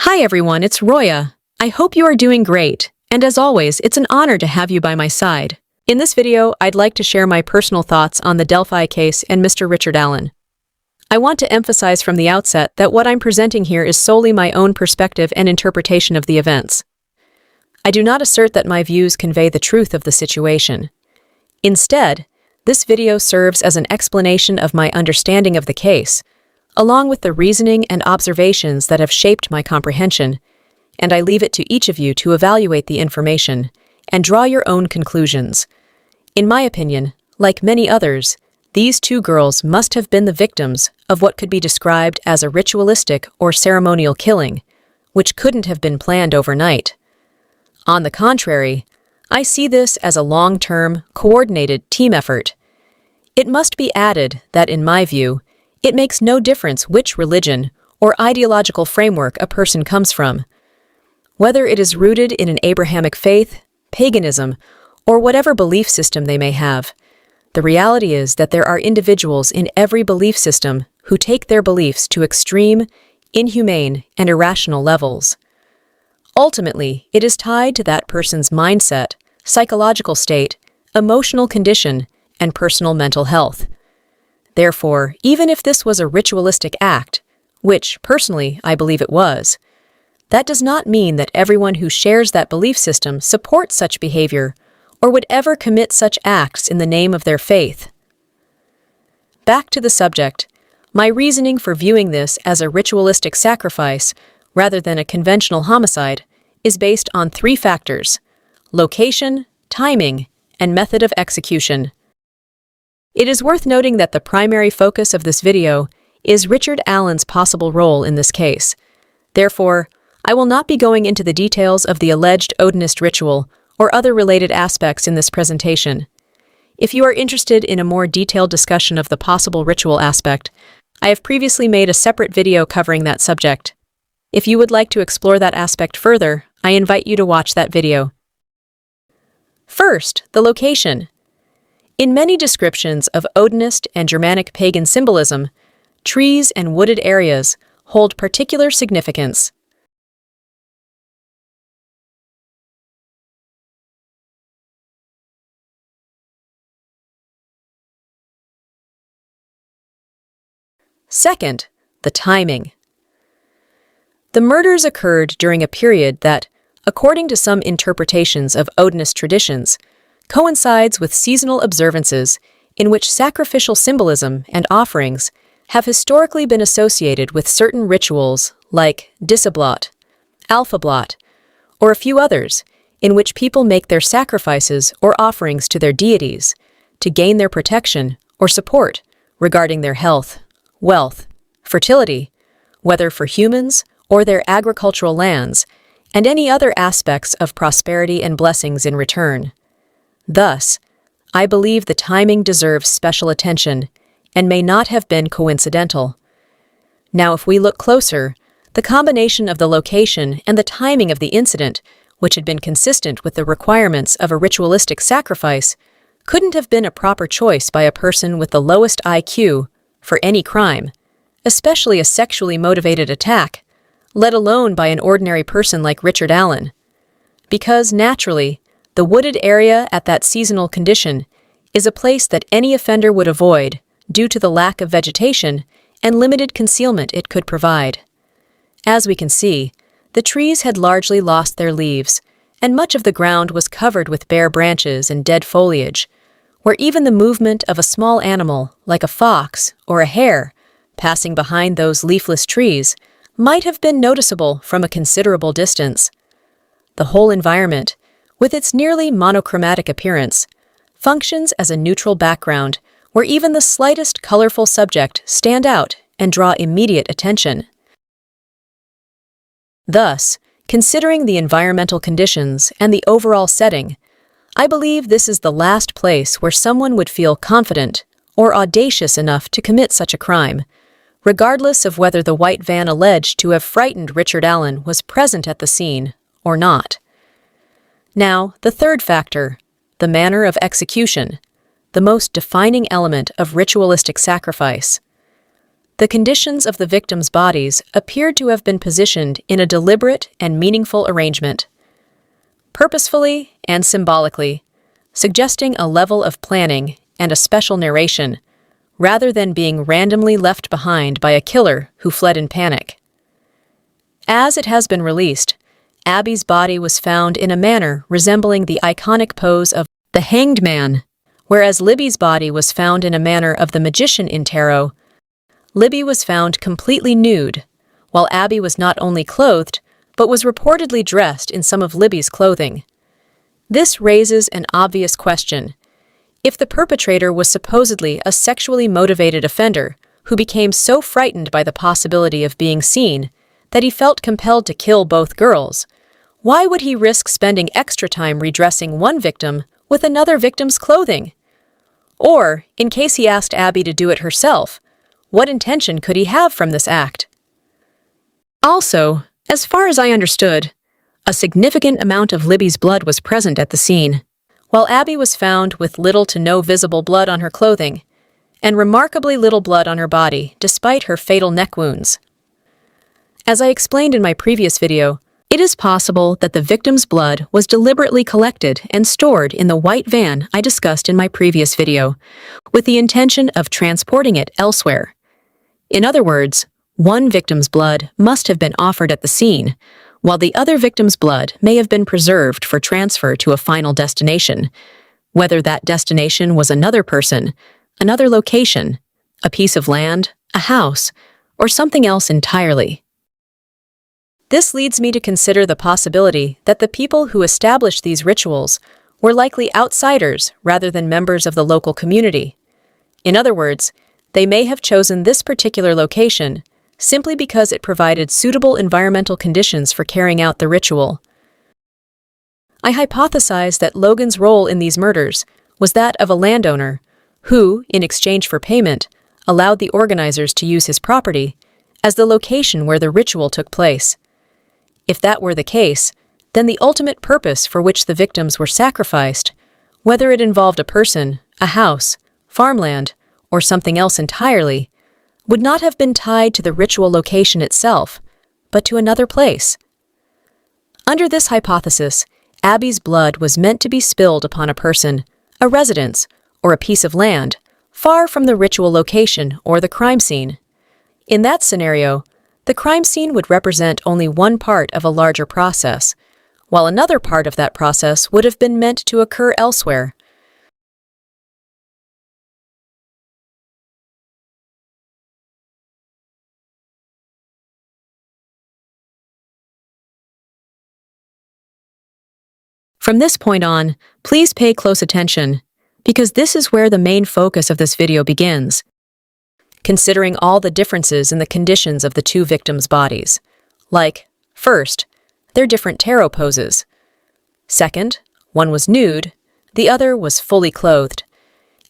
Hi everyone, it's Roya. I hope you are doing great, and as always, it's an honor to have you by my side. In this video, I'd like to share my personal thoughts on the Delphi case and Mr. Richard Allen. I want to emphasize from the outset that what I'm presenting here is solely my own perspective and interpretation of the events. I do not assert that my views convey the truth of the situation. Instead, this video serves as an explanation of my understanding of the case, along with the reasoning and observations that have shaped my comprehension, and I leave it to each of you to evaluate the information and draw your own conclusions. In my opinion, like many others, these two girls must have been the victims of what could be described as a ritualistic or ceremonial killing, which couldn't have been planned overnight. On the contrary, I see this as a long-term, coordinated team effort. It must be added that, in my view, it makes no difference which religion or ideological framework a person comes from. Whether it is rooted in an Abrahamic faith, paganism, or whatever belief system they may have, the reality is that there are individuals in every belief system who take their beliefs to extreme, inhumane, and irrational levels. Ultimately, it is tied to that person's mindset, psychological state, emotional condition, and personal mental health. Therefore, even if this was a ritualistic act, which, personally, I believe it was, that does not mean that everyone who shares that belief system supports such behavior or would ever commit such acts in the name of their faith. Back to the subject, my reasoning for viewing this as a ritualistic sacrifice rather than a conventional homicide is based on three factors: location, timing, and method of execution. It is worth noting that the primary focus of this video is Richard Allen's possible role in this case. Therefore, I will not be going into the details of the alleged Odinist ritual or other related aspects in this presentation. If you are interested in a more detailed discussion of the possible ritual aspect, I have previously made a separate video covering that subject. If you would like to explore that aspect further, I invite you to watch that video. First, the location. In many descriptions of Odinist and Germanic pagan symbolism, trees and wooded areas hold particular significance. Second, the timing. The murders occurred during a period that, according to some interpretations of Odinist traditions, coincides with seasonal observances in which sacrificial symbolism and offerings have historically been associated with certain rituals like Dissablot, Alphablot, or a few others in which people make their sacrifices or offerings to their deities to gain their protection or support regarding their health, wealth, fertility, whether for humans or their agricultural lands, and any other aspects of prosperity and blessings in return. Thus, I believe the timing deserves special attention and may not have been coincidental. Now, if we look closer, the combination of the location and the timing of the incident, which had been consistent with the requirements of a ritualistic sacrifice, couldn't have been a proper choice by a person with the lowest IQ for any crime, especially a sexually motivated attack, let alone by an ordinary person like Richard Allen. Because, naturally, the wooded area at that seasonal condition is a place that any offender would avoid due to the lack of vegetation and limited concealment it could provide. As we can see, the trees had largely lost their leaves, and much of the ground was covered with bare branches and dead foliage, where even the movement of a small animal, like a fox or a hare, passing behind those leafless trees, might have been noticeable from a considerable distance. The whole environment, with its nearly monochromatic appearance, functions as a neutral background where even the slightest colorful subject stand out and draw immediate attention. Thus, considering the environmental conditions and the overall setting, I believe this is the last place where someone would feel confident or audacious enough to commit such a crime, regardless of whether the white van alleged to have frightened Richard Allen was present at the scene or not. Now, the third factor, the manner of execution, the most defining element of ritualistic sacrifice. The conditions of the victims' bodies appeared to have been positioned in a deliberate and meaningful arrangement, purposefully and symbolically, suggesting a level of planning and a special narration, rather than being randomly left behind by a killer who fled in panic. As it has been released, Abby's body was found in a manner resembling the iconic pose of the Hanged Man, whereas Libby's body was found in a manner of the Magician in tarot. Libby was found completely nude, while Abby was not only clothed, but was reportedly dressed in some of Libby's clothing. This raises an obvious question. If the perpetrator was supposedly a sexually motivated offender who became so frightened by the possibility of being seen that he felt compelled to kill both girls, why would he risk spending extra time redressing one victim with another victim's clothing? Or, in case he asked Abby to do it herself, what intention could he have from this act? Also, as far as I understood, a significant amount of Libby's blood was present at the scene, while Abby was found with little to no visible blood on her clothing, and remarkably little blood on her body despite her fatal neck wounds. As I explained in my previous video, it is possible that the victim's blood was deliberately collected and stored in the white van I discussed in my previous video, with the intention of transporting it elsewhere. In other words, one victim's blood must have been offered at the scene, while the other victim's blood may have been preserved for transfer to a final destination, whether that destination was another person, another location, a piece of land, a house, or something else entirely. This leads me to consider the possibility that the people who established these rituals were likely outsiders rather than members of the local community. In other words, they may have chosen this particular location simply because it provided suitable environmental conditions for carrying out the ritual. I hypothesize that Logan's role in these murders was that of a landowner who, in exchange for payment, allowed the organizers to use his property as the location where the ritual took place. If that were the case, then the ultimate purpose for which the victims were sacrificed, whether it involved a person, a house, farmland, or something else entirely, would not have been tied to the ritual location itself, but to another place. Under this hypothesis, Abby's blood was meant to be spilled upon a person, a residence, or a piece of land, far from the ritual location or the crime scene. In that scenario, the crime scene would represent only one part of a larger process, while another part of that process would have been meant to occur elsewhere. From this point on, please pay close attention, because this is where the main focus of this video begins. Considering all the differences in the conditions of the two victims' bodies, like, first, their different tarot poses. Second, one was nude, the other was fully clothed.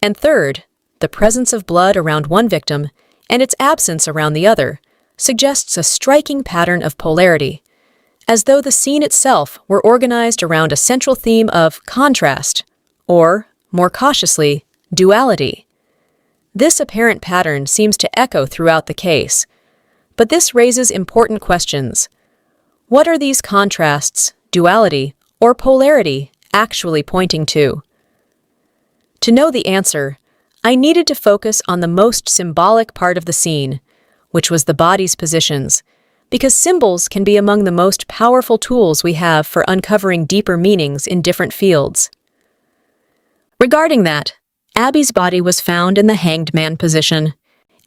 And third, the presence of blood around one victim and its absence around the other suggests a striking pattern of polarity, as though the scene itself were organized around a central theme of contrast, or, more cautiously, duality. This apparent pattern seems to echo throughout the case, but this raises important questions. What are these contrasts, duality, or polarity actually pointing to? To know the answer, I needed to focus on the most symbolic part of the scene, which was the body's positions, because symbols can be among the most powerful tools we have for uncovering deeper meanings in different fields. Regarding that, Abby's body was found in the Hanged Man position,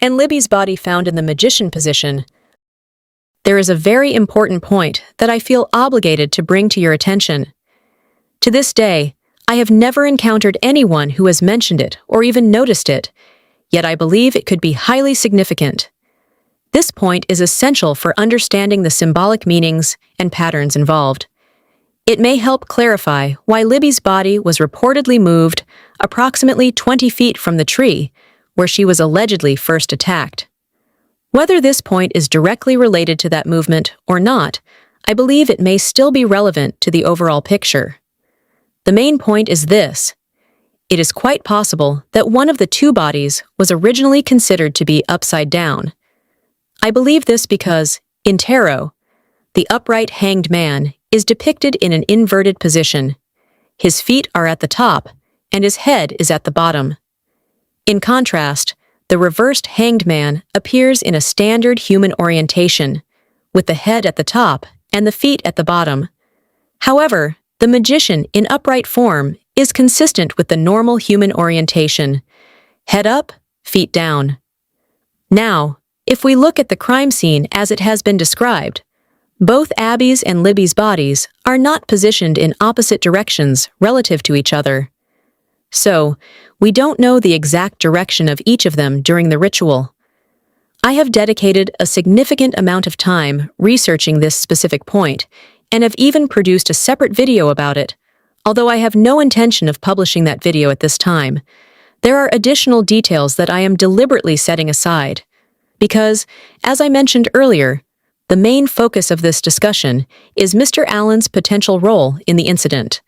and Libby's body found in the Magician position. There is a very important point that I feel obligated to bring to your attention. To this day, I have never encountered anyone who has mentioned it or even noticed it, yet I believe it could be highly significant. This point is essential for understanding the symbolic meanings and patterns involved. It may help clarify why Libby's body was reportedly moved approximately 20 feet from the tree where she was allegedly first attacked. Whether this point is directly related to that movement or not, I believe it may still be relevant to the overall picture. The main point is this. It is quite possible that one of the two bodies was originally considered to be upside down, I believe this because, in tarot, the upright hanged man is depicted in an inverted position. His feet are at the top, and his head is at the bottom. In contrast, the reversed hanged man appears in a standard human orientation, with the head at the top and the feet at the bottom. However, the magician in upright form is consistent with the normal human orientation, head up, feet down. Now, if we look at the crime scene as it has been described, both Abby's and Libby's bodies are not positioned in opposite directions relative to each other. So, we don't know the exact direction of each of them during the ritual. I have dedicated a significant amount of time researching this specific point and have even produced a separate video about it, although I have no intention of publishing that video at this time. There are additional details that I am deliberately setting aside, because, as I mentioned earlier, the main focus of this discussion is Mr. Allen's potential role in the incident.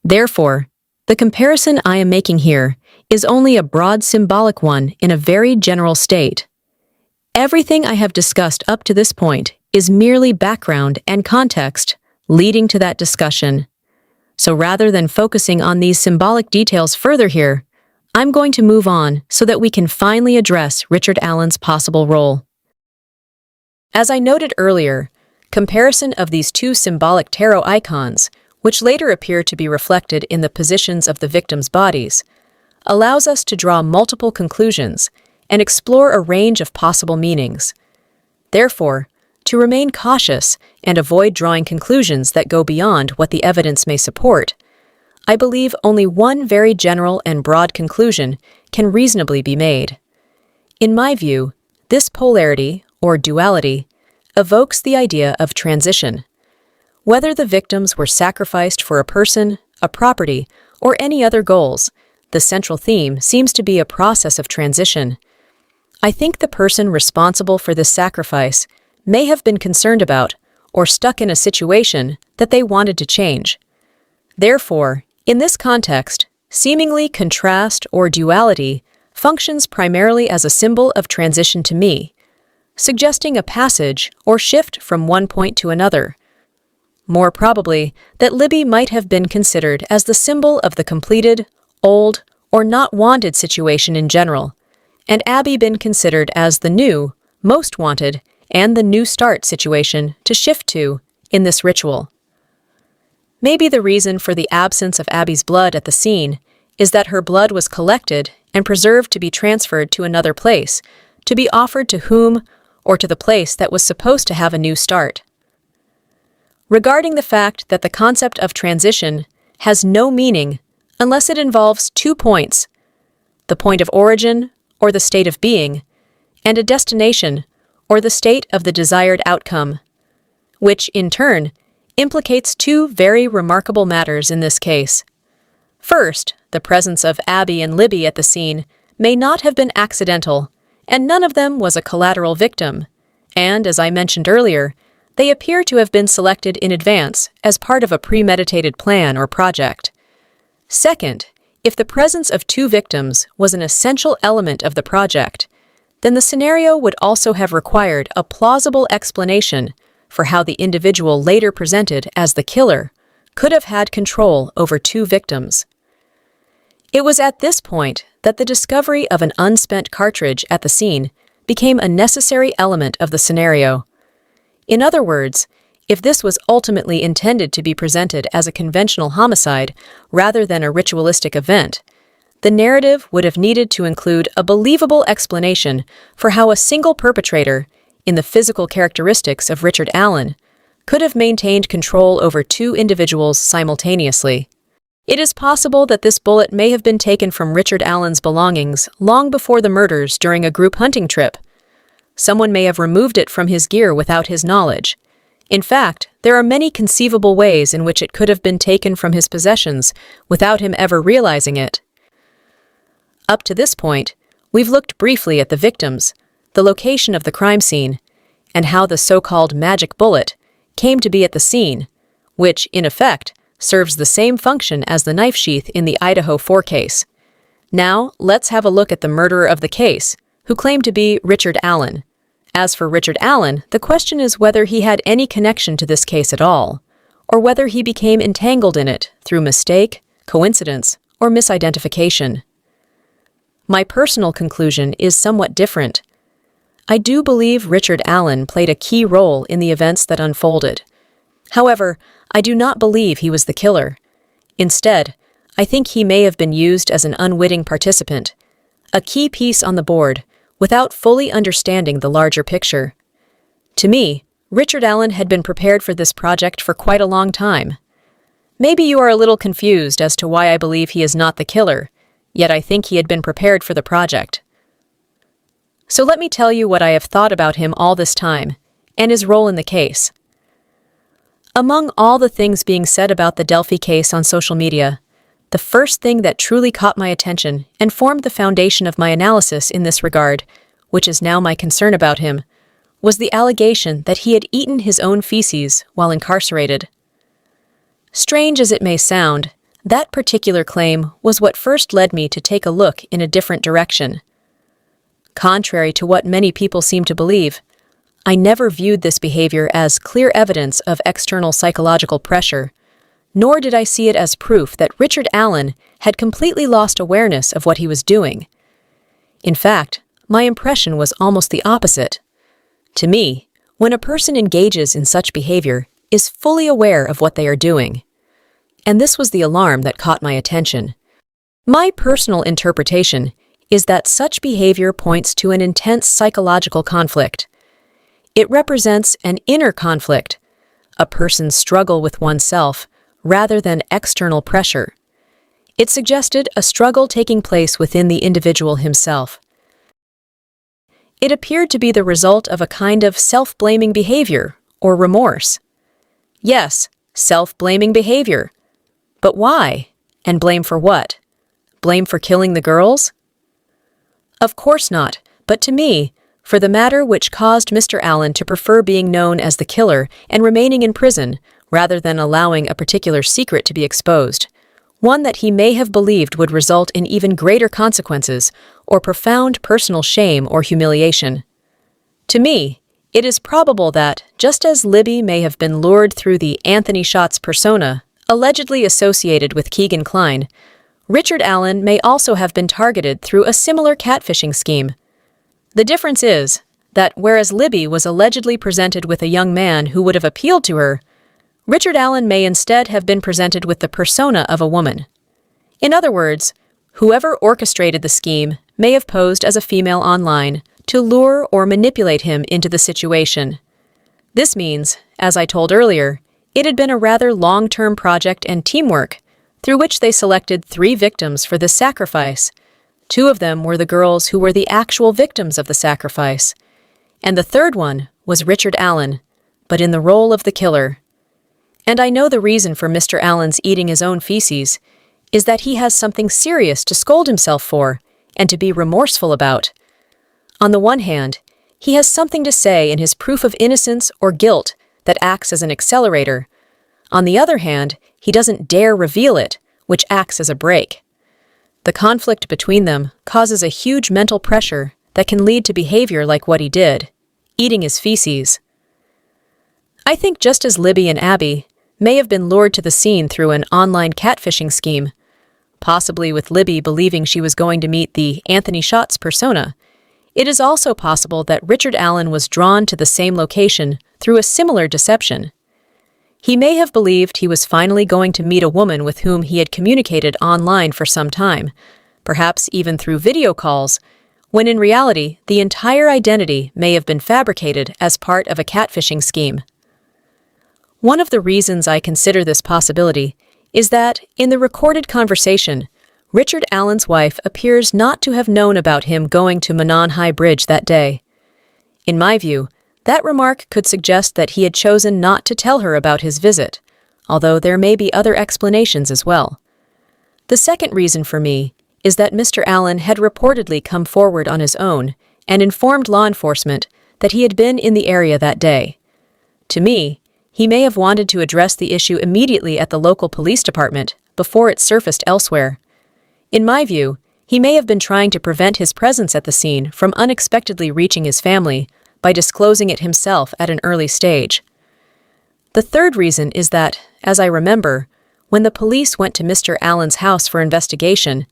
Therefore, the comparison I am making here is only a broad symbolic one in a very general state. Everything I have discussed up to this point is merely background and context leading to that discussion. So rather than focusing on these symbolic details further here, I'm going to move on so that we can finally address Richard Allen's possible role. As I noted earlier, comparison of these two symbolic tarot icons, which later appear to be reflected in the positions of the victims' bodies, allows us to draw multiple conclusions and explore a range of possible meanings. Therefore, to remain cautious and avoid drawing conclusions that go beyond what the evidence may support, I believe only one very general and broad conclusion can reasonably be made. In my view, this polarity, or duality, evokes the idea of transition. Whether the victims were sacrificed for a person, a property, or any other goals, the central theme seems to be a process of transition. I think the person responsible for this sacrifice may have been concerned about or stuck in a situation that they wanted to change. Therefore, in this context, seemingly contrast or duality functions primarily as a symbol of transition to me, suggesting a passage or shift from one point to another. More probably, that Libby might have been considered as the symbol of the completed, old, or not wanted situation in general, and Abby been considered as the new, most wanted, and the new start situation to shift to in this ritual. Maybe the reason for the absence of Abby's blood at the scene is that her blood was collected and preserved to be transferred to another place, to be offered to whom or to the place that was supposed to have a new start. Regarding the fact that the concept of transition has no meaning unless it involves 2 points, the point of origin, or the state of being, and a destination, or the state of the desired outcome, which, in turn, implicates 2 very remarkable matters in this case. First, the presence of Abby and Libby at the scene may not have been accidental, and none of them was a collateral victim, and, as I mentioned earlier, they appear to have been selected in advance as part of a premeditated plan or project. Second, if the presence of 2 victims was an essential element of the project, then the scenario would also have required a plausible explanation for how the individual later presented as the killer could have had control over 2 victims. It was at this point that the discovery of an unspent cartridge at the scene became a necessary element of the scenario. In other words, if this was ultimately intended to be presented as a conventional homicide rather than a ritualistic event, the narrative would have needed to include a believable explanation for how a single perpetrator, in the physical characteristics of Richard Allen, could have maintained control over 2 individuals simultaneously. It is possible that this bullet may have been taken from Richard Allen's belongings long before the murders during a group hunting trip. Someone may have removed it from his gear without his knowledge. In fact, there are many conceivable ways in which it could have been taken from his possessions without him ever realizing it. Up to this point, we've looked briefly at the victims, the location of the crime scene, and how the so-called magic bullet came to be at the scene, which, in effect, serves the same function as the knife sheath in the Idaho 4 case. Now, let's have a look at the murderer of the case, who claimed to be Richard Allen, As for Richard Allen, the question is whether he had any connection to this case at all, or whether he became entangled in it through mistake, coincidence, or misidentification. My personal conclusion is somewhat different. I do believe Richard Allen played a key role in the events that unfolded. However, I do not believe he was the killer. Instead, I think he may have been used as an unwitting participant, a key piece on the board, without fully understanding the larger picture. To me, Richard Allen had been prepared for this project for quite a long time. Maybe you are a little confused as to why I believe he is not the killer, yet I think he had been prepared for the project. So let me tell you what I have thought about him all this time, and his role in the case. Among all the things being said about the Delphi case on social media, the first thing that truly caught my attention and formed the foundation of my analysis in this regard, which is now my concern about him, was the allegation that he had eaten his own feces while incarcerated. Strange as it may sound, that particular claim was what first led me to take a look in a different direction. Contrary to what many people seem to believe, I never viewed this behavior as clear evidence of external psychological pressure, nor did I see it as proof that Richard Allen had completely lost awareness of what he was doing. In fact, my impression was almost the opposite. To me, when a person engages in such behavior, is fully aware of what they are doing. And this was the alarm that caught my attention. My personal interpretation is that such behavior points to an intense psychological conflict. It represents an inner conflict, a person's struggle with oneself, rather than external pressure. It suggested a struggle taking place within the individual himself. It appeared to be the result of a kind of self-blaming behavior, or remorse. Yes, self-blaming behavior. But why? And blame for what? Blame for killing the girls? Of course not, but to me, for the matter which caused Mr. Allen to prefer being known as the killer and remaining in prison, rather than allowing a particular secret to be exposed, one that he may have believed would result in even greater consequences or profound personal shame or humiliation. To me, it is probable that, just as Libby may have been lured through the Anthony Shots persona, allegedly associated with Keegan Kline, Richard Allen may also have been targeted through a similar catfishing scheme. The difference is that whereas Libby was allegedly presented with a young man who would have appealed to her, Richard Allen may instead have been presented with the persona of a woman. In other words, whoever orchestrated the scheme may have posed as a female online to lure or manipulate him into the situation. This means, as I told earlier, it had been a rather long-term project and teamwork, through which they selected 3 victims for this sacrifice. 2 of them were the girls who were the actual victims of the sacrifice, and the third one was Richard Allen, but in the role of the killer. And I know the reason for Mr. Allen's eating his own feces is that he has something serious to scold himself for and to be remorseful about. On the one hand, he has something to say in his proof of innocence or guilt that acts as an accelerator. On the other hand, he doesn't dare reveal it, which acts as a brake. The conflict between them causes a huge mental pressure that can lead to behavior like what he did, eating his feces. I think just as Libby and Abby may have been lured to the scene through an online catfishing scheme, possibly with Libby believing she was going to meet the Anthony Shots persona, it is also possible that Richard Allen was drawn to the same location through a similar deception. He may have believed he was finally going to meet a woman with whom he had communicated online for some time, perhaps even through video calls, when in reality the entire identity may have been fabricated as part of a catfishing scheme. One of the reasons I consider this possibility is that, in the recorded conversation, Richard Allen's wife appears not to have known about him going to Manon High Bridge that day. In my view, that remark could suggest that he had chosen not to tell her about his visit, although there may be other explanations as well. The second reason for me is that Mr. Allen had reportedly come forward on his own and informed law enforcement that he had been in the area that day. To me, he may have wanted to address the issue immediately at the local police department before it surfaced elsewhere. In my view, he may have been trying to prevent his presence at the scene from unexpectedly reaching his family by disclosing it himself at an early stage. The third reason is that, as I remember, when the police went to Mr. Allen's house for investigation,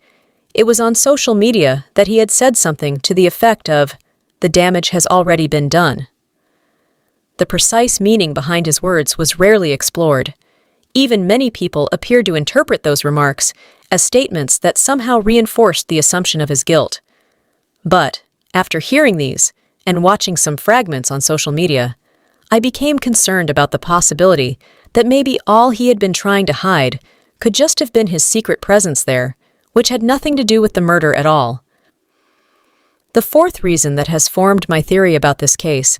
it was on social media that he had said something to the effect of, "The damage has already been done." The precise meaning behind his words was rarely explored. Even many people appeared to interpret those remarks as statements that somehow reinforced the assumption of his guilt. But, after hearing these, and watching some fragments on social media, I became concerned about the possibility that maybe all he had been trying to hide could just have been his secret presence there, which had nothing to do with the murder at all. The fourth reason that has formed my theory about this case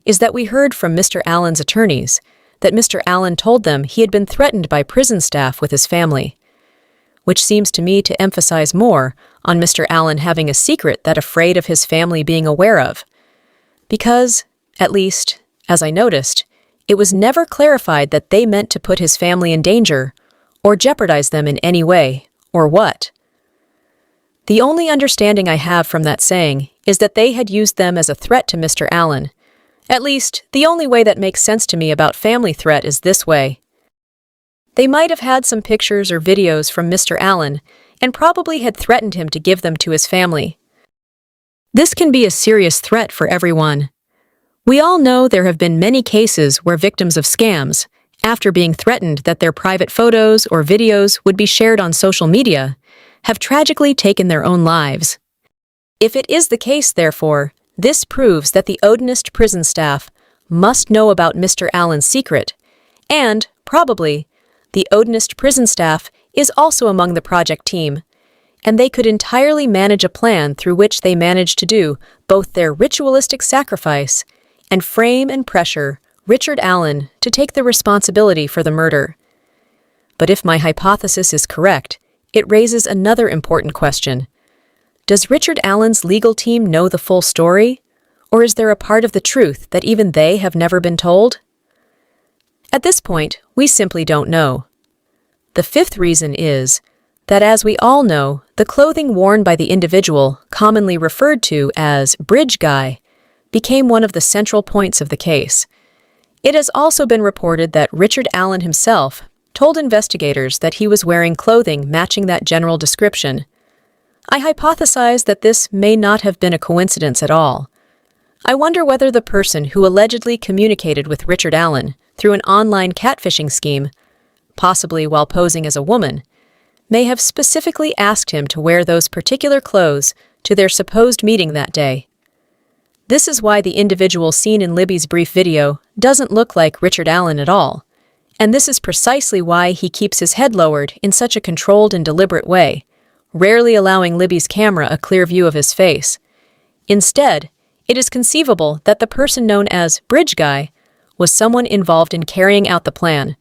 is that we heard from Mr. Allen's attorneys that Mr. Allen told them he had been threatened by prison staff with his family, which seems to me to emphasize more on Mr. Allen having a secret that afraid of his family being aware of. Because, at least, as I noticed, it was never clarified that they meant to put his family in danger or jeopardize them in any way, or what. The only understanding I have from that saying is that they had used them as a threat to Mr. Allen. At least, the only way that makes sense to me about family threat is this way. They might have had some pictures or videos from Mr. Allen and probably had threatened him to give them to his family. This can be a serious threat for everyone. We all know there have been many cases where victims of scams, after being threatened that their private photos or videos would be shared on social media, have tragically taken their own lives. If it is the case, therefore, this proves that the Odenist prison staff must know about Mr. Allen's secret, and, probably, the Odenist prison staff is also among the project team, and they could entirely manage a plan through which they managed to do both their ritualistic sacrifice and frame and pressure Richard Allen to take the responsibility for the murder. But if my hypothesis is correct, it raises another important question. Does Richard Allen's legal team know the full story, or is there a part of the truth that even they have never been told? At this point, we simply don't know. The fifth reason is that, as we all know, the clothing worn by the individual, commonly referred to as Bridge Guy, became one of the central points of the case. It has also been reported that Richard Allen himself told investigators that he was wearing clothing matching that general description. I hypothesize that this may not have been a coincidence at all. I wonder whether the person who allegedly communicated with Richard Allen through an online catfishing scheme, possibly while posing as a woman, may have specifically asked him to wear those particular clothes to their supposed meeting that day. This is why the individual seen in Libby's brief video doesn't look like Richard Allen at all, and this is precisely why he keeps his head lowered in such a controlled and deliberate way, rarely allowing Libby's camera a clear view of his face. Instead, it is conceivable that the person known as Bridge Guy was someone involved in carrying out the plan,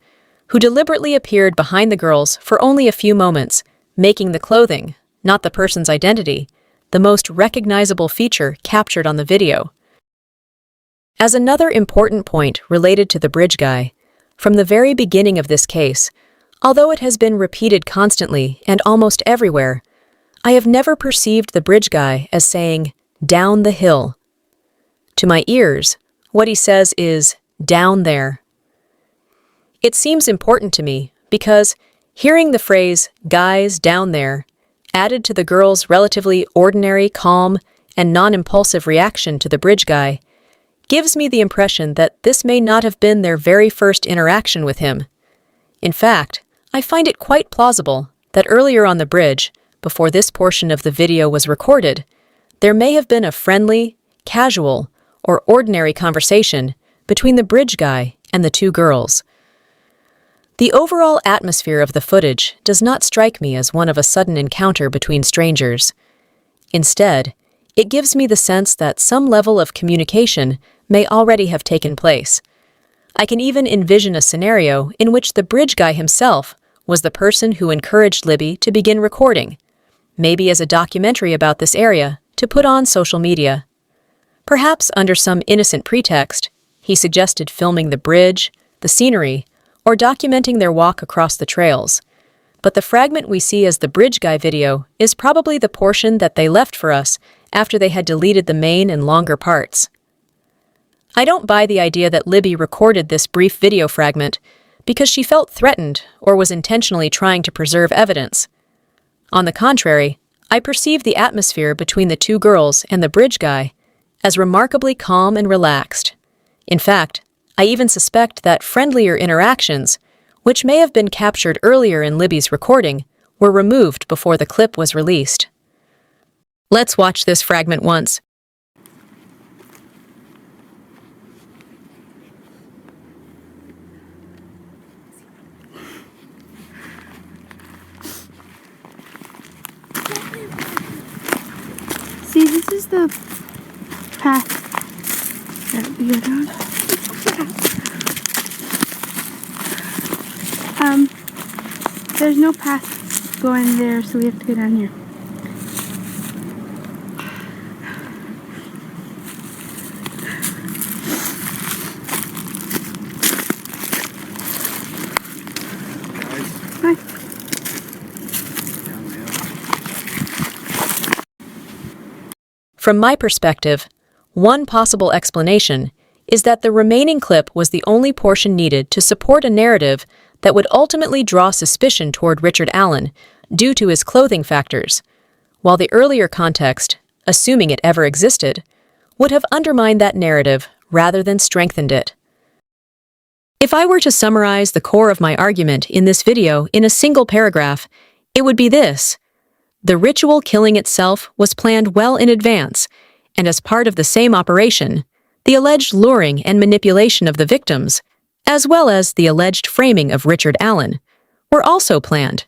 who deliberately appeared behind the girls for only a few moments, making the clothing, not the person's identity, the most recognizable feature captured on the video. As another important point related to the Bridge Guy, from the very beginning of this case, although it has been repeated constantly and almost everywhere, I have never perceived the Bridge Guy as saying, "down the hill." To my ears, what he says is, "down there." It seems important to me because hearing the phrase, "guys down there," added to the girls' relatively ordinary, calm, and non-impulsive reaction to the Bridge Guy, gives me the impression that this may not have been their very first interaction with him. In fact, I find it quite plausible that earlier on the bridge, before this portion of the video was recorded, there may have been a friendly, casual, or ordinary conversation between the Bridge Guy and the two girls. The overall atmosphere of the footage does not strike me as one of a sudden encounter between strangers. Instead, it gives me the sense that some level of communication may already have taken place. I can even envision a scenario in which the Bridge Guy himself was the person who encouraged Libby to begin recording, maybe as a documentary about this area to put on social media. Perhaps under some innocent pretext, he suggested filming the bridge, the scenery, or documenting their walk across the trails. But the fragment we see as the Bridge Guy video is probably the portion that they left for us after they had deleted the main and longer parts. I don't buy the idea that Libby recorded this brief video fragment because she felt threatened or was intentionally trying to preserve evidence. On the contrary, I perceive the atmosphere between the two girls and the bridge guy as remarkably calm and relaxed. In fact, I even suspect that friendlier interactions, which may have been captured earlier in Libby's recording, were removed before the clip was released. Let's watch this fragment once. See, this is the path that we go down. There's no path going there, so we have to go down here. Hi. From my perspective, one possible explanation is that the remaining clip was the only portion needed to support a narrative that would ultimately draw suspicion toward Richard Allen due to his clothing factors, while the earlier context, assuming it ever existed, would have undermined that narrative rather than strengthened it. If I were to summarize the core of my argument in this video in a single paragraph, it would be this: the ritual killing itself was planned well in advance, and as part of the same operation, the alleged luring and manipulation of the victims, as well as the alleged framing of Richard Allen, were also planned.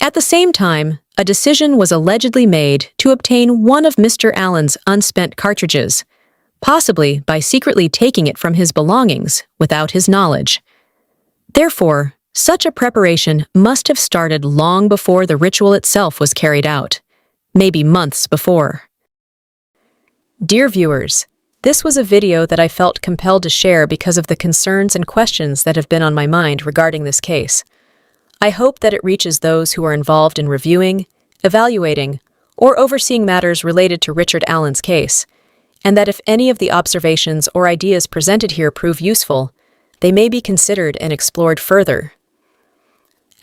At the same time, a decision was allegedly made to obtain one of Mr. Allen's unspent cartridges, possibly by secretly taking it from his belongings without his knowledge. Therefore, such a preparation must have started long before the ritual itself was carried out, maybe months before. Dear viewers, this was a video that I felt compelled to share because of the concerns and questions that have been on my mind regarding this case. I hope that it reaches those who are involved in reviewing, evaluating, or overseeing matters related to Richard Allen's case, and that if any of the observations or ideas presented here prove useful, they may be considered and explored further.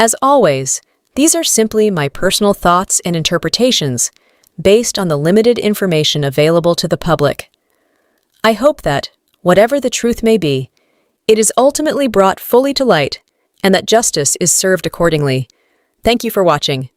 As always, these are simply my personal thoughts and interpretations based on the limited information available to the public. I hope that, whatever the truth may be, it is ultimately brought fully to light and that justice is served accordingly. Thank you for watching.